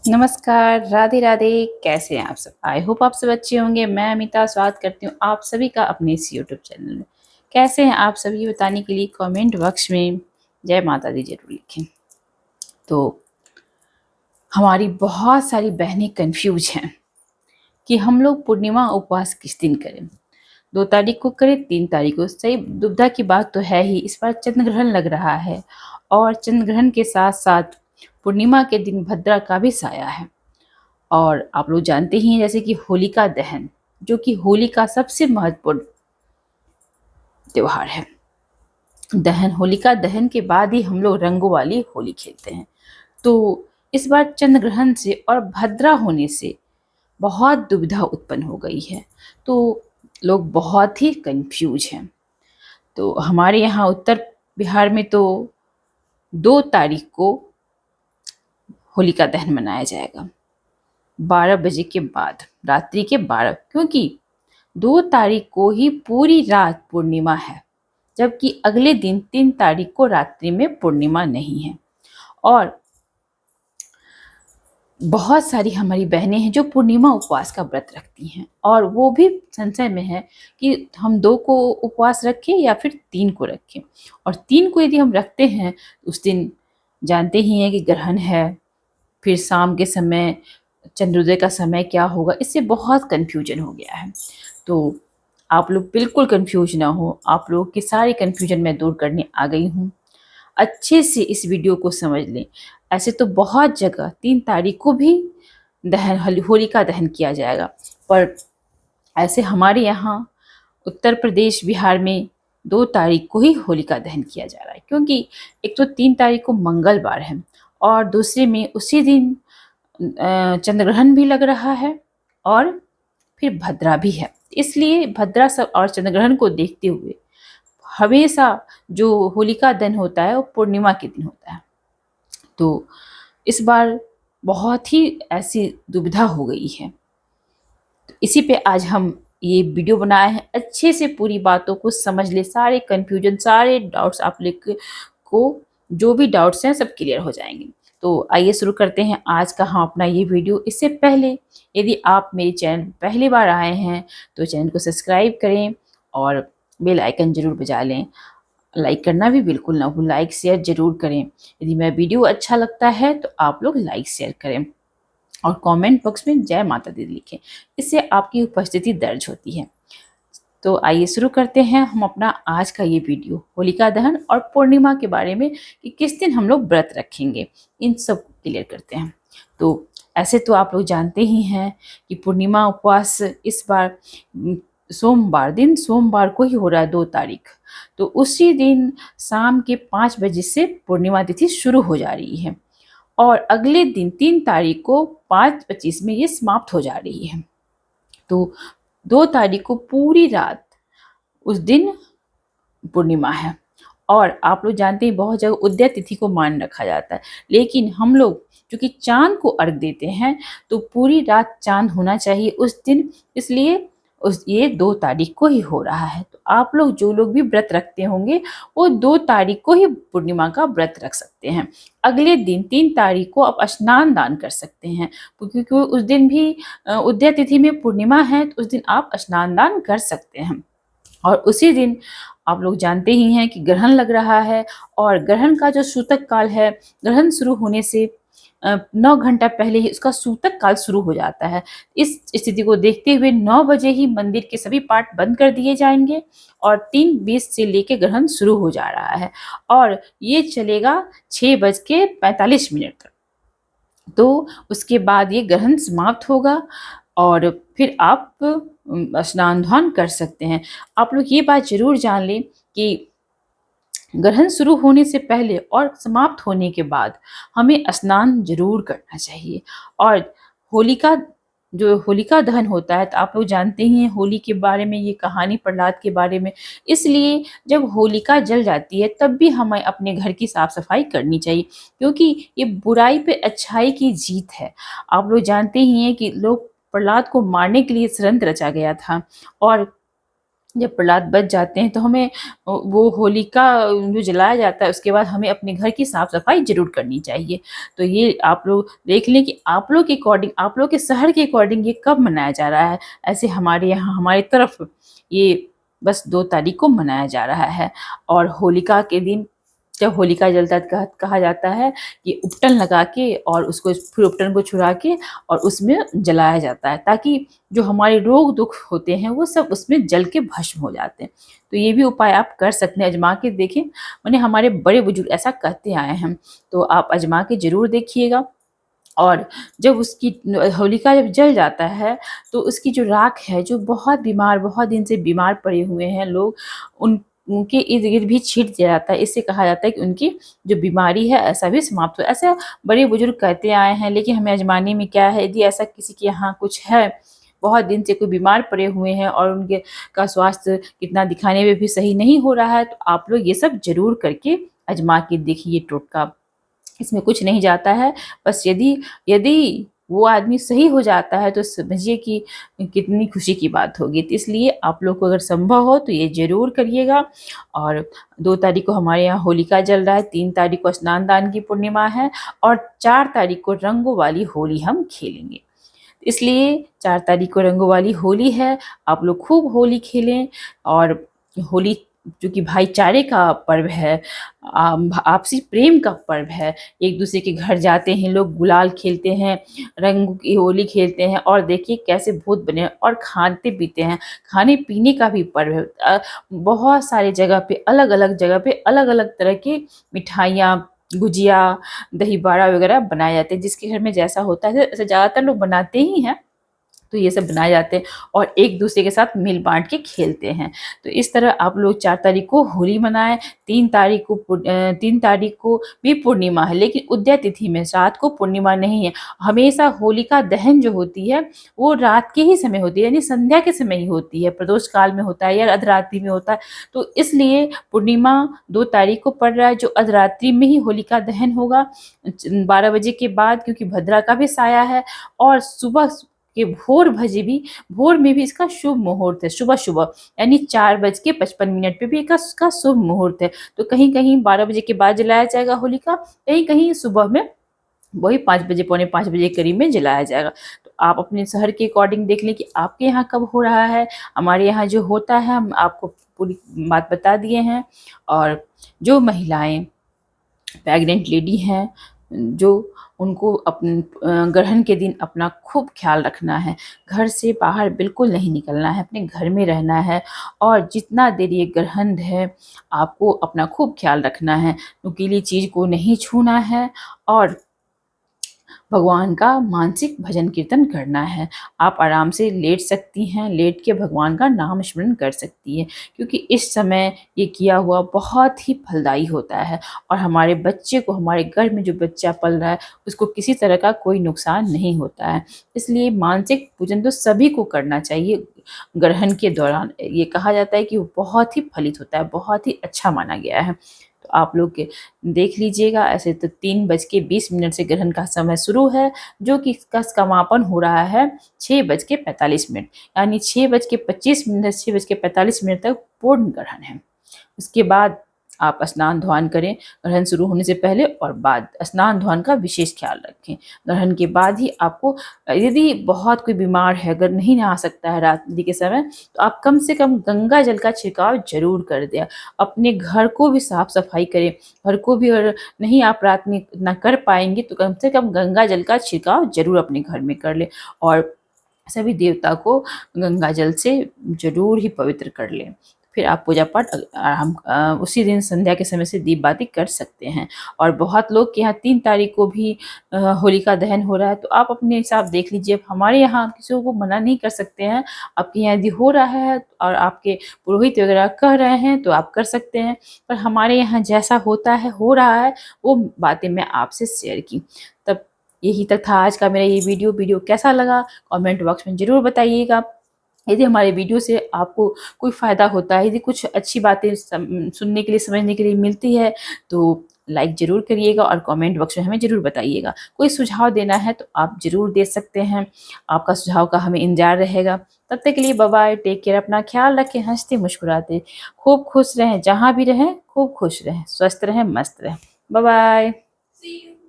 नमस्कार, राधे राधे। कैसे हैं आप सब? आई होप आप सब अच्छे होंगे। मैं अमिता स्वागत करती हूँ आप सभी का अपने इस यूट्यूब चैनल में। कैसे हैं आप सभी बताने के लिए कमेंट बॉक्स में जय माता दी ज़रूर लिखें। तो हमारी बहुत सारी बहनें कंफ्यूज हैं कि हम लोग पूर्णिमा उपवास किस दिन करें। 2 तारीख को करें, 3 तारीख को। सही दुविधा की बात तो है ही। इस बार चंद्र ग्रहण लग रहा है और चंद्र ग्रहण के साथ-साथ पूर्णिमा के दिन भद्रा का भी साया है। और आप लोग जानते ही हैं जैसे कि होलिका दहन, जो कि होली का सबसे महत्वपूर्ण त्योहार है। होलिका दहन के बाद ही हम लोग रंगों वाली होली खेलते हैं। तो इस बार चंद्र ग्रहण से और भद्रा होने से बहुत दुविधा उत्पन्न हो गई है। तो लोग बहुत ही कंफ्यूज हैं। तो हमारे यहाँ उत्तर बिहार में तो 2 तारीख को होलिका दहन मनाया जाएगा, 12 बजे के बाद, रात्रि के 12, क्योंकि 2 तारीख को ही पूरी रात पूर्णिमा है, जबकि अगले दिन 3 तारीख को रात्रि में पूर्णिमा नहीं है। और बहुत सारी हमारी बहनें हैं जो पूर्णिमा उपवास का व्रत रखती हैं और वो भी संशय में है कि हम 2 को उपवास रखें या फिर 3 को रखें। और 3 को यदि हम रखते हैं, उस दिन जानते ही हैं कि ग्रहण है, फिर शाम के समय चंद्रोदय का समय क्या होगा, इससे बहुत कन्फ्यूजन हो गया है। तो आप लोग बिल्कुल कन्फ्यूज ना हो, आप लोगों की सारी कन्फ्यूजन मैं दूर करने आ गई हूँ। अच्छे से इस वीडियो को समझ लें। ऐसे तो बहुत जगह 3 तारीख को भी होलिका दहन किया जाएगा, पर ऐसे हमारे यहाँ उत्तर प्रदेश, बिहार में 2 तारीख को ही होलिका दहन किया जा रहा है, क्योंकि एक तो 3 तारीख को मंगलवार है और दूसरे में उसी दिन चंद्र ग्रहण भी लग रहा है और फिर भद्रा भी है। इसलिए भद्रा सब और चंद्र ग्रहण को देखते हुए हमेशा जो होलिका दहन होता है वो पूर्णिमा के दिन होता है। तो इस बार बहुत ही ऐसी दुविधा हो गई है। तो इसी पे आज हम ये वीडियो बनाए हैं, अच्छे से पूरी बातों को समझ ले, सारे कन्फ्यूजन, सारे डाउट्स आप लोग को जो भी डाउट्स हैं सब क्लियर हो जाएंगे। तो आइए शुरू करते हैं आज का हम अपना ये वीडियो। इससे पहले यदि आप मेरे चैनल पहली बार आए हैं तो चैनल को सब्सक्राइब करें और बेल आइकन ज़रूर बजा लें। लाइक करना भी बिल्कुल ना भूलें, लाइक शेयर ज़रूर करें। यदि मेरा वीडियो अच्छा लगता है तो आप लोग लाइक शेयर करें और कमेंट बॉक्स में जय माता दी लिखें, इससे आपकी उपस्थिति दर्ज होती है। तो आइए शुरू करते हैं हम अपना आज का ये वीडियो होलिका दहन और पूर्णिमा के बारे में कि किस दिन हम लोग व्रत रखेंगे, इन सब को क्लियर करते हैं। तो ऐसे तो आप लोग जानते ही हैं कि पूर्णिमा उपवास इस बार सोमवार को ही हो रहा है, 2 तारीख। तो उसी दिन शाम के 5 बजे से पूर्णिमा तिथि शुरू हो जा रही है और अगले दिन 3 तारीख को 5:25 में ये समाप्त हो जा रही है। तो 2 तारीख को पूरी रात उस दिन पूर्णिमा है और आप लोग जानते हैं बहुत जगह उदय तिथि को मान रखा जाता है, लेकिन हम लोग चूँकि चाँद को अर्घ देते हैं तो पूरी रात चाँद होना चाहिए उस दिन, इसलिए ये 2 तारीख को ही हो रहा है। तो आप लोग जो लोग भी व्रत रखते होंगे वो 2 तारीख को ही पूर्णिमा का व्रत रख सकते हैं। अगले दिन 3 तारीख को आप स्नान दान कर सकते हैं, क्योंकि उस दिन भी उदय तिथि में पूर्णिमा है, तो उस दिन आप स्नान दान कर सकते हैं। और उसी दिन आप लोग जानते ही हैं कि ग्रहण लग रहा है और ग्रहण का जो सूतक काल है, ग्रहण शुरू होने से 9 घंटा पहले ही उसका सूतक काल शुरू हो जाता है। इस स्थिति को देखते हुए 9 बजे ही मंदिर के सभी पाट बंद कर दिए जाएंगे और 3:20 से लेके ग्रहण शुरू हो जा रहा है और ये चलेगा 6:45 तक। तो उसके बाद ये ग्रहण समाप्त होगा और फिर आप स्नान ध्यान कर सकते हैं। आप लोग ये बात ज़रूर जान लें कि ग्रहण शुरू होने से पहले और समाप्त होने के बाद हमें स्नान ज़रूर करना चाहिए। और होलिका जो होलिका दहन होता है, तो आप लोग जानते ही हैं होली के बारे में, ये कहानी प्रहलाद के बारे में। इसलिए जब होलिका जल जाती है तब भी हमें अपने घर की साफ-सफाई करनी चाहिए, क्योंकि ये बुराई पे अच्छाई की जीत है। आप लोग जानते ही हैं कि लोग प्रहलाद को मारने के लिए षड्यंत्र रचा गया था और जब प्रहलाद बच जाते हैं तो हमें वो होलिका जो जलाया जाता है उसके बाद हमें अपने घर की साफ-सफाई ज़रूर करनी चाहिए। तो ये आप लोग देख लें कि आप लोग के अकॉर्डिंग, आप लोग के शहर के अकॉर्डिंग ये कब मनाया जा रहा है। ऐसे हमारे यहाँ हमारी तरफ ये बस 2 तारीख को मनाया जा रहा है। और होलिका के दिन जब होलिका जलता है तो कहा जाता है कि उपटन लगा के और उसको फिर उपटन को छुड़ा के और उसमें जलाया जाता है, ताकि जो हमारे रोग दुख होते हैं वो सब उसमें जल के भस्म हो जाते हैं। तो ये भी उपाय आप कर सकते हैं, आजमा के देखें। माने हमारे बड़े बुजुर्ग ऐसा कहते आए हैं, तो आप आजमा के ज़रूर देखिएगा। और जब उसकी होलिका जब जल जाता है तो उसकी जो राख है, जो बहुत दिन से बीमार पड़े हुए हैं लोग, उनके इर्द-गिर्द भी छींट दिया जाता है। इससे कहा जाता है कि उनकी जो बीमारी है ऐसा भी समाप्त हो। ऐसा बड़े बुजुर्ग कहते आए हैं, लेकिन हमें आज़माने में क्या है, यदि ऐसा किसी के यहाँ कुछ है, बहुत दिन से कोई बीमार पड़े हुए हैं और उनके का स्वास्थ्य कितना दिखाने में भी सही नहीं हो रहा है, तो आप लोग ये सब ज़रूर करके आज़मा के देखिए। ये टोटका, इसमें कुछ नहीं जाता है। बस यदि यदि वो आदमी सही हो जाता है तो समझिए कि कितनी खुशी की बात होगी। तो इसलिए आप लोग को अगर संभव हो तो ये ज़रूर करिएगा। और 2 तारीख को हमारे यहाँ होलिका जल रहा है, 3 तारीख को स्नान दान की पूर्णिमा है और 4 तारीख को रंगों वाली होली हम खेलेंगे। इसलिए 4 तारीख को रंगों वाली होली है, आप लोग खूब होली खेलें। और होली चूँकि भाईचारे का पर्व है, आपसी प्रेम का पर्व है, एक-दूसरे के घर जाते हैं लोग, गुलाल खेलते हैं, रंग की होली खेलते हैं और देखिए कैसे भूत बने और खाते-पीते हैं। खाने-पीने का भी पर्व है। बहुत सारे जगह पे अलग-अलग जगह पे अलग-अलग तरह की मिठाइयाँ, गुजिया, दही बड़ा वगैरह बनाए जाते हैं। जिसके घर में जैसा होता है, ऐसे ज़्यादातर लोग बनाते ही हैं। तो ये सब बनाए जाते हैं और एक-दूसरे के साथ मिल-बाँट के खेलते हैं। तो इस तरह आप लोग 4 तारीख को होली मनाएँ, 3 तारीख को भी पूर्णिमा है, लेकिन उदय तिथि में, रात को पूर्णिमा नहीं है। हमेशा होलिका दहन जो होती है, वो रात के ही समय होती है, यानी संध्या के समय ही होती है, प्रदोष काल में होता है या अर्धरात्रि में होता है। तो इसलिए पूर्णिमा 2 तारीख को पड़ रहा है, जो अर्धरात्रि में ही होलिका दहन होगा 12 बजे के बाद, क्योंकि भद्रा का भी साया है। और सुबह के भोर में भी इसका शुभ मुहूर्त है, सुबह-सुबह, यानी 4:55 पे भी इसका शुभ मुहूर्त है। तो कहीं-कहीं 12 बजे के बाद जलाया जाएगा होलिका, कहीं-कहीं सुबह में वही 5 बजे, पौने 5 बजे के करीब में जलाया जाएगा। तो आप अपने शहर के अकॉर्डिंग देख लें कि आपके यहाँ कब हो रहा है। हमारे यहाँ जो होता है, हम आपको पूरी बात बता दिए हैं। और जो महिलाएँ प्रेग्नेंट लेडी हैं, जो उनको ग्रहण के दिन अपना खूब ख़्याल रखना है। घर से बाहर बिल्कुल नहीं निकलना है, अपने घर में रहना है। और जितना देर ये ग्रहण है, आपको अपना खूब ख़्याल रखना है। नुकीली चीज़ को नहीं छूना है और भगवान का मानसिक भजन कीर्तन करना है। आप आराम से लेट सकती हैं, लेट के भगवान का नाम स्मरण कर सकती हैं, क्योंकि इस समय ये किया हुआ बहुत ही फलदायी होता है। और हमारे बच्चे को, हमारे घर में जो बच्चा पल रहा है, उसको किसी तरह का कोई नुकसान नहीं होता है। इसलिए मानसिक पूजन तो सभी को करना चाहिए ग्रहण के दौरान। ये कहा जाता है कि वो बहुत ही फलित होता है, बहुत ही अच्छा माना गया है। तो आप लोग देख लीजिएगा। ऐसे तो 3:20 से ग्रहण का समय शुरू है, जो कि इसका समापन हो रहा है 6:45, यानी 6:25 से 6:45 तक पूर्ण ग्रहण है। उसके बाद आप स्नान-ध्यान करें, ग्रहण शुरू होने से पहले और बाद। स्नान-ध्यान का विशेष ख़्याल रखें। ग्रहण के बाद ही आपको, यदि बहुत कोई बीमार है, अगर नहीं नहा सकता है रात्रि के समय, तो आप कम से कम गंगा जल का छिड़काव ज़रूर कर दें। अपने घर को भी साफ-सफाई करें। घर को भी अगर नहीं आप रात में इतना कर पाएँगे, तो कम से कम गंगा जल का छिड़काव ज़रूर अपने घर में कर लें। और सभी देवता को गंगा जल से ज़रूर ही पवित्र कर लें। फिर आप पूजा पाठ हम उसी दिन संध्या के समय से दीप बाती कर सकते हैं। और बहुत लोग के यहाँ 3 तारीख को भी होलिका दहन हो रहा है, तो आप अपने हिसाब देख लीजिए। हमारे यहाँ किसी को मना नहीं कर सकते हैं। आपके यहाँ यदि हो रहा है और आपके पुरोहित वगैरह कह रहे हैं, तो आप कर सकते हैं। पर हमारे यहाँ जैसा होता है, हो रहा है, वो बातें मैं आपसे शेयर की। तब यही तक था आज का मेरा ये वीडियो कैसा लगा कमेंट बॉक्स में ज़रूर बताइएगा। यदि हमारे वीडियो से आपको कोई फ़ायदा होता है, यदि कुछ अच्छी बातें सुनने के लिए, समझने के लिए मिलती है, तो लाइक ज़रूर करिएगा और कमेंट बॉक्स में हमें ज़रूर बताइएगा। कोई सुझाव देना है तो आप ज़रूर दे सकते हैं, आपका सुझाव का हमें इंतज़ार रहेगा। तब तक के लिए बाय बाय, टेक केयर, अपना ख्याल रखें, हँसते मुस्कुराते खूब खुश रहें, जहाँ भी रहें खूब खुश रहें, स्वस्थ रहें, मस्त रहें। Bye bye.